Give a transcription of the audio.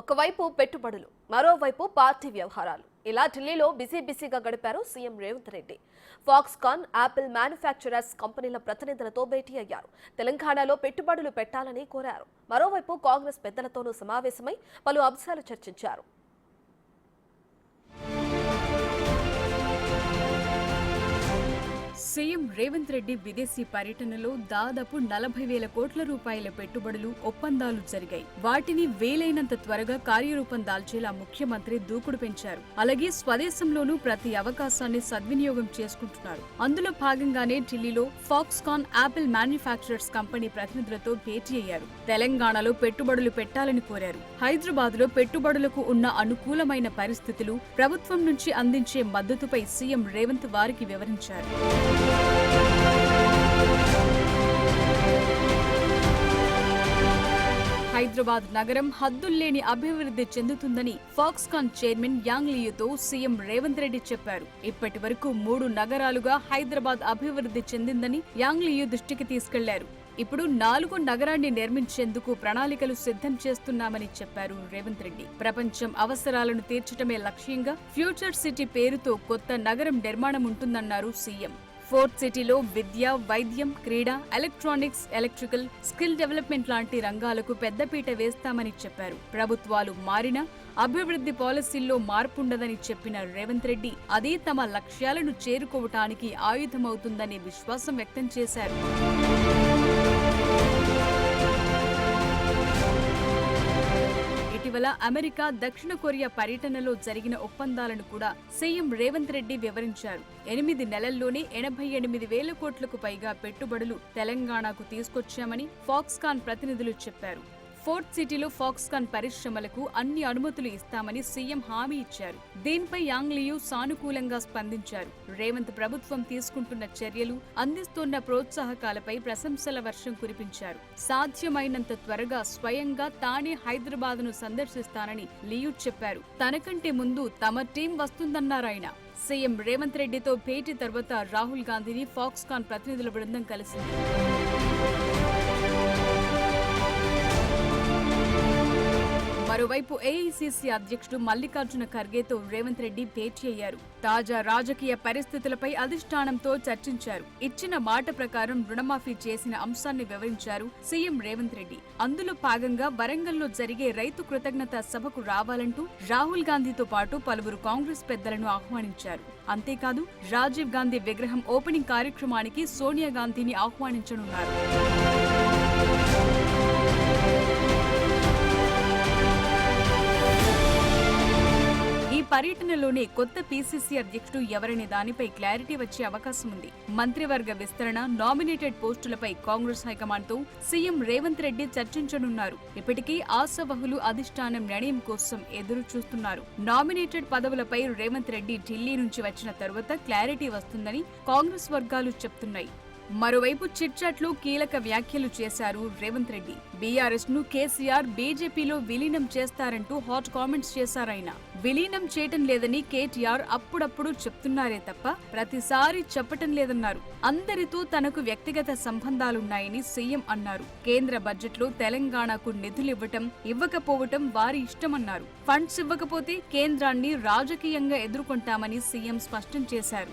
ఒకవైపు పెట్టుబడులు, మరోవైపు పార్టీ వ్యవహారాలు. ఇలా ఢిల్లీలో బిజీగా గడిపారు CM Revanth Reddy. Foxconn, Apple manufacturers కంపెనీల ప్రతినిధులతో భేటీ అయ్యారు. తెలంగాణలో పెట్టుబడులు పెట్టాలని కోరారు. మరోవైపు కాంగ్రెస్ పెద్దలతోనూ సమావేశమై పలు అంశాలు చర్చించారు. సీఎం రేవంత్ రెడ్డి విదేశీ పర్యటనలో దాదాపు 40,000 కోట్ల రూపాయల పెట్టుబడులు, ఒప్పందాలు జరిగాయి. వాటిని వీలైనంత త్వరగా కార్యరూపం దాల్చేలా ముఖ్యమంత్రి దూకుడు పెంచారు. అలాగే స్వదేశంలోనూ ప్రతి అవకాశాన్ని సద్వినియోగం చేసుకుంటున్నారు. అందులో భాగంగానే ఢిల్లీలో ఫాక్స్కాన్, యాపిల్ మ్యానుఫ్యాక్చరర్స్ కంపెనీ ప్రతినిధులతో భేటీ అయ్యారు. తెలంగాణలో పెట్టుబడులు పెట్టాలని కోరారు. హైదరాబాద్ లో పెట్టుబడులకు ఉన్న అనుకూలమైన పరిస్థితులు, ప్రభుత్వం నుంచి అందించే మద్దతుపై సీఎం రేవంత్ వారికి వివరించారు. హైదరాబాద్ నగరం హద్దుల్లేని అభివృద్ధి చెందుతుందని ఫాక్స్కాన్ చైర్మన్ యాంగ్ లియూతో సీఎం రేవంత్ రెడ్డి చెప్పారు. ఇప్పటి వరకు 3 నగరాలుగా హైదరాబాద్ అభివృద్ధి చెందిందని యాంగ్ లియూ దృష్టికి తీసుకెళ్లారు. ఇప్పుడు 4వ నగరాన్ని నిర్మించేందుకు ప్రణాళికలు సిద్ధం చేస్తున్నామని చెప్పారు రేవంత్ రెడ్డి. ప్రపంచం అవసరాలను తీర్చడమే లక్ష్యంగా ఫ్యూచర్ సిటీ పేరుతో కొత్త నగరం నిర్మాణం ఉంటుందన్నారు సీఎం. ఫోర్త్ సిటీలో విద్య, వైద్యం, క్రీడా, ఎలక్ట్రానిక్స్, ఎలక్ట్రికల్, స్కిల్ డెవలప్మెంట్ లాంటి రంగాలకు పెద్దపీట వేస్తామని చెప్పారు. ప్రభుత్వాలు మారినా అభివృద్ధి పాలసీల్లో మార్పుండదని చెప్పిన రేవంత్ రెడ్డి అది తమ లక్ష్యాలను చేరుకోవటానికి ఆయుధమవుతుందనే విశ్వాసం వ్యక్తం చేశారు. ఇటీవల అమెరికా, దక్షిణ కొరియా పర్యటనలో జరిగిన ఒప్పందాలను కూడా సీఎం రేవంత్ రెడ్డి వివరించారు. 8 నెలల్లోనే 88,000 కోట్లకు పైగా పెట్టుబడులు తెలంగాణకు తీసుకొచ్చామని ఫాక్స్కాన్ ప్రతినిధులు చెప్పారు. ఫోర్త్ సిటీలో ఫాక్స్కాన్ పరిశ్రమలకు అన్ని అనుమతులు ఇస్తామని సీఎం హామీ ఇచ్చారు. దీనిపై యాంగ్ లియూ సానుకూలంగా స్పందించారు. రేవంత్ ప్రభుత్వం తీసుకుంటున్న చర్యలు, అందిస్తున్న ప్రోత్సాహకాలపై ప్రశంసల వర్షం కురిపించారు. సాధ్యమైనంత త్వరగా స్వయంగా తానే హైదరాబాద్ను సందర్శిస్తానని లియూ చెప్పారు. తనకంటే ముందు తమ టీం వస్తుందన్నారాయన. సీఎం రేవంత్ రెడ్డితో భేటీ తర్వాత రాహుల్ గాంధీని ఫాక్స్కాన్ ప్రతినిధుల బృందం కలిసింది. మరోవైపు ఏఐసీసీ అధ్యక్షుడు మల్లికార్జున ఖర్గేతో రేవంత్ రెడ్డి భేటీ అయ్యారు. తాజా రాజకీయ పరిస్థితులపై అధిష్టానంతో చర్చించారు. ఇచ్చిన మాట ప్రకారం రుణమాఫీ చేసిన అంశాన్ని వివరించారు సీఎం రేవంత్ రెడ్డి. అందులో భాగంగా వరంగల్లో జరిగే రైతు కృతజ్ఞత సభకు రావాలంటూ రాహుల్ గాంధీతో పాటు పలువురు కాంగ్రెస్ పెద్దలను ఆహ్వానించారు. అంతేకాదు రాజీవ్ గాంధీ విగ్రహం ఓపెనింగ్ కార్యక్రమానికి సోనియా గాంధీని ఆహ్వానించనున్నారు. పర్యటనలోనే కొత్త పీసీసీ అధ్యక్షుడు ఎవరనే దానిపై క్లారిటీ వచ్చే అవకాశం ఉంది. మంత్రివర్గ విస్తరణ, నామినేటెడ్ పోస్టులపై కాంగ్రెస్ హైకమాండ్తో సీఎం రేవంత్ రెడ్డి చర్చించనున్నారు. ఇప్పటికీ ఆశావహులు అధిష్టానం నిర్ణయం కోసం ఎదురు చూస్తున్నారు. నామినేటెడ్ పదవులపై రేవంత్ రెడ్డి ఢిల్లీ నుంచి వచ్చిన తరువాత క్లారిటీ వస్తుందని కాంగ్రెస్ వర్గాలు చెప్తున్నాయి. మరోవైపు చిట్చాట్లో కీలక వ్యాఖ్యలు చేశారు రేవంత్ రెడ్డి. బీఆర్ఎస్ ను కేసీఆర్ బీజేపీలో విలీనం చేస్తారంటూ హాట్ కామెంట్స్ చేశారాయన. విలీనం చేయటం లేదని కేటీఆర్ అప్పుడప్పుడు చెప్తున్నారే తప్ప ప్రతిసారి చెప్పటం లేదన్నారు. అందరితో తనకు వ్యక్తిగత సంబంధాలున్నాయని సీఎం అన్నారు. కేంద్ర బడ్జెట్లో తెలంగాణకు నిధులివ్వటం, ఇవ్వకపోవటం వారి ఇష్టమన్నారు. ఫండ్స్ ఇవ్వకపోతే కేంద్రాన్ని రాజకీయంగా ఎదుర్కొంటామని సీఎం స్పష్టం చేశారు.